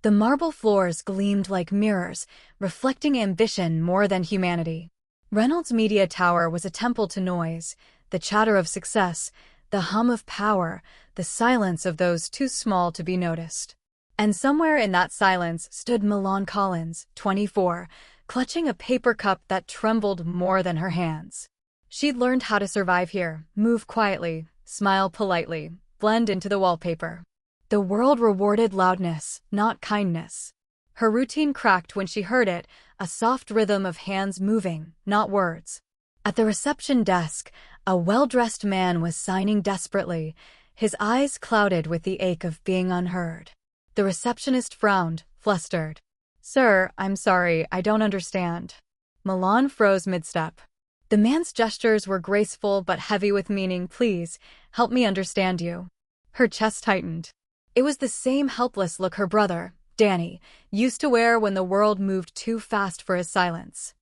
The marble floors gleamed like mirrors, reflecting ambition more than humanity. Reynolds' media tower was a temple to noise, the chatter of success, the hum of power, the silence of those too small to be noticed. And somewhere in that silence stood Milan Collins, 24, clutching a paper cup that trembled more than her hands. She'd learned how to survive here, move quietly, smile politely, blend into the wallpaper. The world rewarded loudness, not kindness. Her routine cracked when she heard it, a soft rhythm of hands moving, not words. At the reception desk, a well-dressed man was signing desperately, his eyes clouded with the ache of being unheard. The receptionist frowned, flustered. "Sir, I'm sorry, I don't understand." Milan froze mid-step. The man's gestures were graceful but heavy with meaning. "Please, help me understand you." Her chest tightened. It was the same helpless look her brother, Danny, used to wear when the world moved too fast for his silence.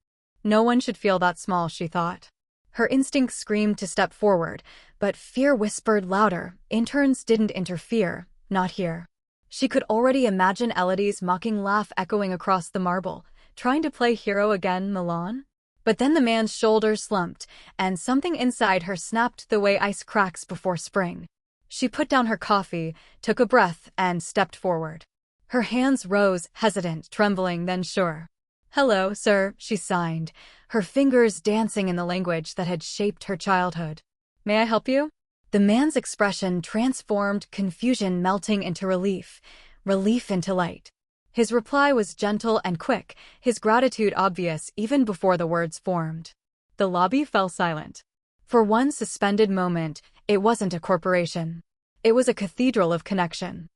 No one should feel that small, she thought. Her instinct screamed to step forward, but fear whispered louder. Interns didn't interfere, not here. She could already imagine Elodie's mocking laugh echoing across the marble, trying to play hero again, Milan? But then the man's shoulders slumped, and something inside her snapped the way ice cracks before spring. She put down her coffee, took a breath, and stepped forward. Her hands rose, hesitant, trembling, then sure. "Hello, sir," she signed, her fingers dancing in the language that had shaped her childhood. "May I help you?" The man's expression transformed, confusion melting into relief, relief into light. His reply was gentle and quick, his gratitude obvious even before the words formed. The lobby fell silent. For one suspended moment, it wasn't a corporation. It was a cathedral of connection.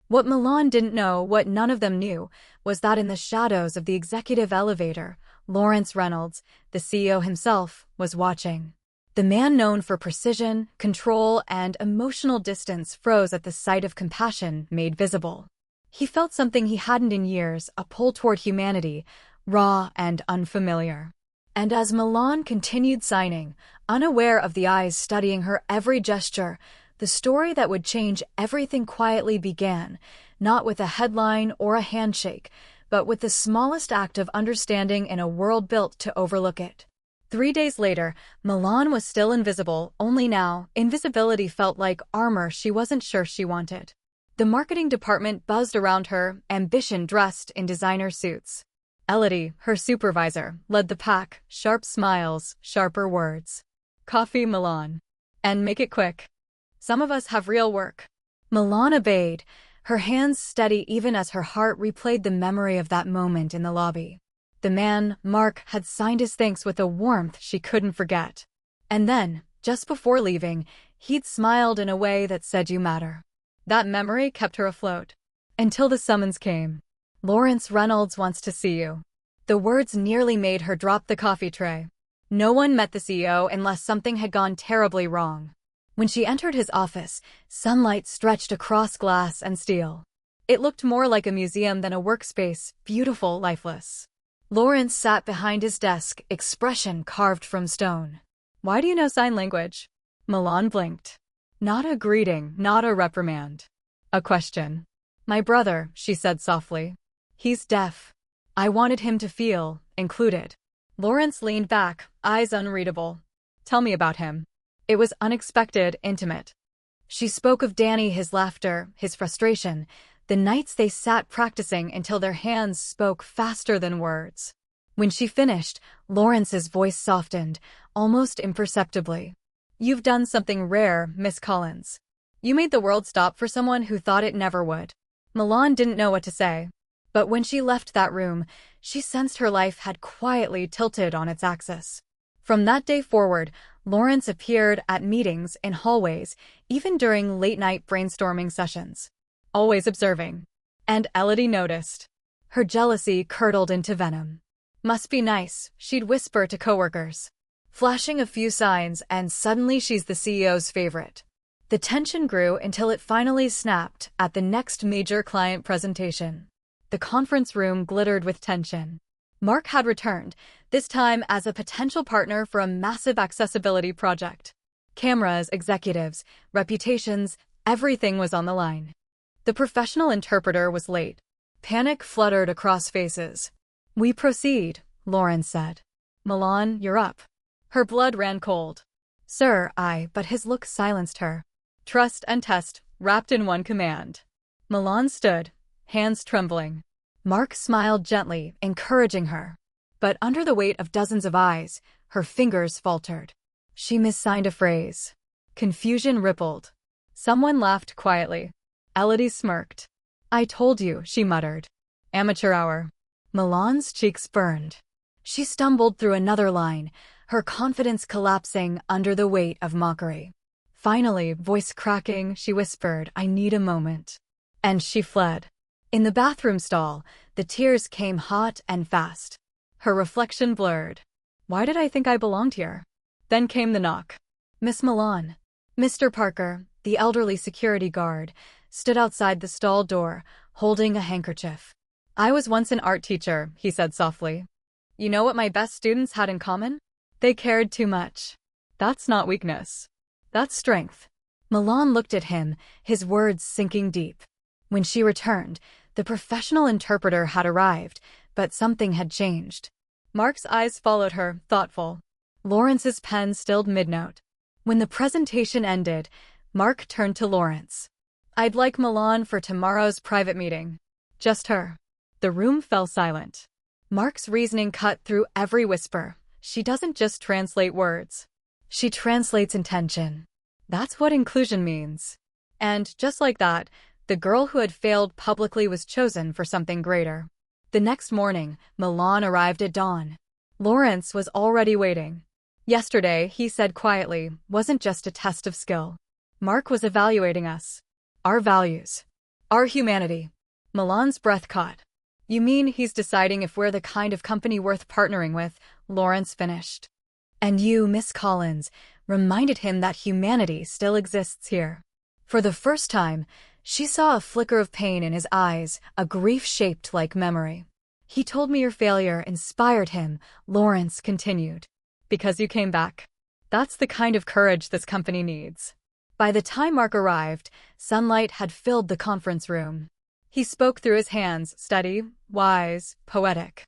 What Milan didn't know, what none of them knew, was that in the shadows of the executive elevator, Lawrence Reynolds, the CEO himself, was watching. The man known for precision, control, and emotional distance froze at the sight of compassion made visible. He felt something he hadn't in years, a pull toward humanity, raw and unfamiliar. And as Milan continued signing, unaware of the eyes studying her every gesture, the story that would change everything quietly began, not with a headline or a handshake, but with the smallest act of understanding in a world built to overlook it. 3 days later, Milan was still invisible, only now, invisibility felt like armor she wasn't sure she wanted. The marketing department buzzed around her, ambition dressed in designer suits. Elodie, her supervisor, led the pack, sharp smiles, sharper words. "Coffee, Milan. And make it quick. Some of us have real work." Milan obeyed, her hands steady even as her heart replayed the memory of that moment in the lobby. The man, Mark, had signed his thanks with a warmth she couldn't forget. And then, just before leaving, he'd smiled in a way that said you matter. That memory kept her afloat. Until the summons came. "Lawrence Reynolds wants to see you." The words nearly made her drop the coffee tray. No one met the CEO unless something had gone terribly wrong. When she entered his office, sunlight stretched across glass and steel. It looked more like a museum than a workspace, beautiful, lifeless. Lawrence sat behind his desk, expression carved from stone. "Why do you know sign language?" Milan blinked. Not a greeting, not a reprimand. A question. "My brother," she said softly. "He's deaf. I wanted him to feel included." Lawrence leaned back, eyes unreadable. "Tell me about him." It was unexpected, intimate. She spoke of Danny, his laughter, his frustration, the nights they sat practicing until their hands spoke faster than words. When she finished, Lawrence's voice softened, almost imperceptibly. "You've done something rare, Miss Collins. You made the world stop for someone who thought it never would." Milan didn't know what to say. But when she left that room, she sensed her life had quietly tilted on its axis. From that day forward, Lawrence appeared at meetings in hallways, even during late-night brainstorming sessions. Always observing. And Elodie noticed. Her jealousy curdled into venom. "Must be nice," she'd whisper to coworkers. Flashing a few signs, and suddenly she's the CEO's favorite. The tension grew until it finally snapped at the next major client presentation. The conference room glittered with tension. Mark had returned, this time as a potential partner for a massive accessibility project. Cameras, executives, reputations, everything was on the line. The professional interpreter was late. Panic fluttered across faces. "We proceed," Lawrence said. "Milan, you're up." Her blood ran cold. "Sir, but his look silenced her. Trust and test, wrapped in one command. Milan stood, hands trembling. Mark smiled gently, encouraging her. But under the weight of dozens of eyes, her fingers faltered. She missigned a phrase. Confusion rippled. Someone laughed quietly. Elodie smirked. "I told you," she muttered. "Amateur hour." Milan's cheeks burned. She stumbled through another line, her confidence collapsing under the weight of mockery. Finally, voice cracking, she whispered, "I need a moment." And she fled. In the bathroom stall, the tears came hot and fast. Her reflection blurred. Why did I think I belonged here? Then came the knock. "Miss Milan." Mr. Parker, the elderly security guard, stood outside the stall door, holding a handkerchief. "I was once an art teacher," he said softly. "You know what my best students had in common? They cared too much. That's not weakness. That's strength." Milan looked at him, his words sinking deep. When she returned, the professional interpreter had arrived, but something had changed. Mark's eyes followed her, thoughtful. Lawrence's pen stilled mid-note. When the presentation ended, Mark turned to Lawrence. "I'd like Milan for tomorrow's private meeting. Just her." The room fell silent. Mark's reasoning cut through every whisper. She doesn't just translate words. She translates intention. That's what inclusion means. And just like that, the girl who had failed publicly was chosen for something greater. The next morning, Milan arrived at dawn. Lawrence was already waiting. "Yesterday," he said quietly, "wasn't just a test of skill. Mark was evaluating us. Our values. Our humanity." Milan's breath caught. "You mean he's deciding if we're the kind of company worth partnering with?" Lawrence finished. "And you, Miss Collins, reminded him that humanity still exists here." For the first time, she saw a flicker of pain in his eyes, a grief shaped like memory. "He told me your failure inspired him," Lawrence continued. "Because you came back. That's the kind of courage this company needs." By the time Mark arrived, sunlight had filled the conference room. He spoke through his hands, steady, wise, poetic.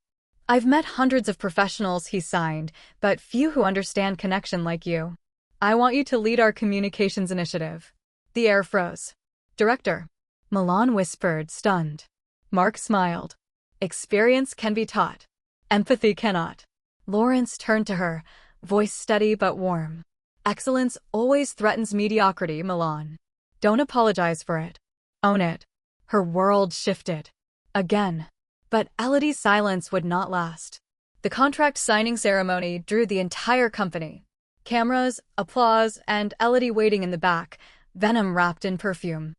"I've met hundreds of professionals," he signed, "but few who understand connection like you. I want you to lead our communications initiative." The air froze. "Director." Milan whispered, stunned. Mark smiled. "Experience can be taught. Empathy cannot." Lawrence turned to her, voice steady but warm. "Excellence always threatens mediocrity, Milan. Don't apologize for it. Own it." Her world shifted. Again. But Elodie's silence would not last. The contract signing ceremony drew the entire company. Cameras, applause, and Elodie waiting in the back, venom wrapped in perfume.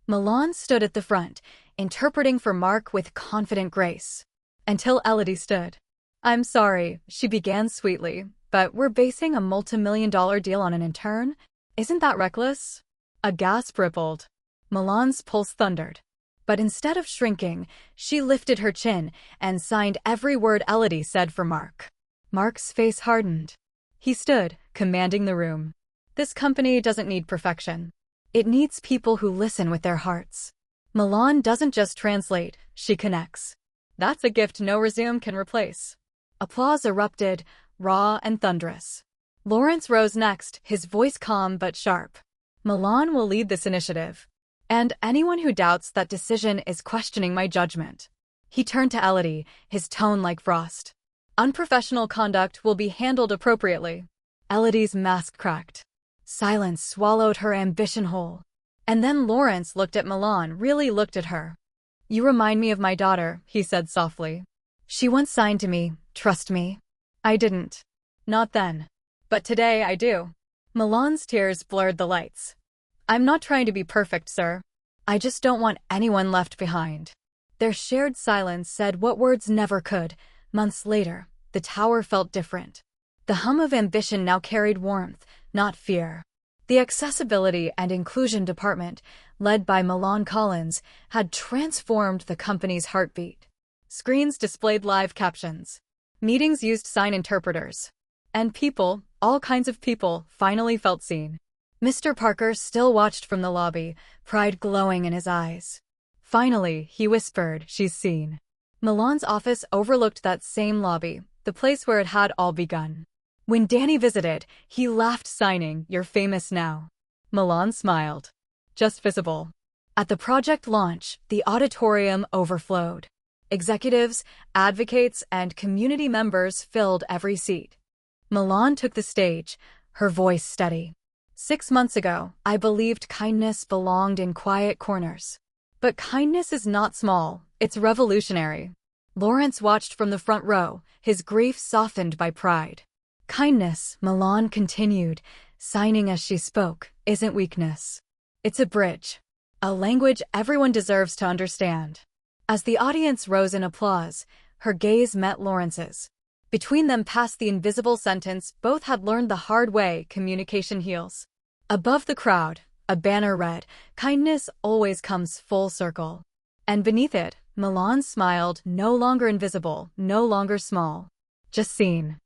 Milan stood at the front, interpreting for Mark with confident grace. Until Elodie stood. "I'm sorry," she began sweetly, "but we're basing a multi-million-dollar deal on an intern? Isn't that reckless?" A gasp rippled. Milan's pulse thundered. But instead of shrinking, she lifted her chin and signed every word Elodie said for Mark. Mark's face hardened. He stood, commanding the room. "This company doesn't need perfection. It needs people who listen with their hearts. Milan doesn't just translate, she connects. That's a gift no resume can replace." Applause erupted, raw and thunderous. Lawrence rose next, his voice calm but sharp. "Milan will lead this initiative. And anyone who doubts that decision is questioning my judgment." He turned to Elodie, his tone like frost. "Unprofessional conduct will be handled appropriately." Elodie's mask cracked. Silence swallowed her ambition whole. And then Lawrence looked at Milan, really looked at her. "You remind me of my daughter," he said softly. "She once signed to me, 'Trust me.' I didn't. Not then. But today I do." Milan's tears blurred the lights. "I'm not trying to be perfect, sir. I just don't want anyone left behind." Their shared silence said what words never could. Months later, the tower felt different. The hum of ambition now carried warmth, not fear. The Accessibility and Inclusion Department, led by Milan Collins, had transformed the company's heartbeat. Screens displayed live captions. Meetings used sign interpreters. And people, all kinds of people, finally felt seen. Mr. Parker still watched from the lobby, pride glowing in his eyes. Finally, he whispered, she's seen. Milan's office overlooked that same lobby, the place where it had all begun. When Danny visited, he laughed, signing, "You're famous now." Milan smiled. "Just visible." At the project launch, the auditorium overflowed. Executives, advocates, and community members filled every seat. Milan took the stage, her voice steady. "6 months ago, I believed kindness belonged in quiet corners. But kindness is not small, it's revolutionary." Lawrence watched from the front row, his grief softened by pride. "Kindness," Milan continued, signing as she spoke, "isn't weakness. It's a bridge. A language everyone deserves to understand." As the audience rose in applause, her gaze met Lawrence's. Between them passed the invisible sentence both had learned the hard way: communication heals. Above the crowd, a banner read, "Kindness always comes full circle." And beneath it, Milan smiled, no longer invisible, no longer small. Just seen.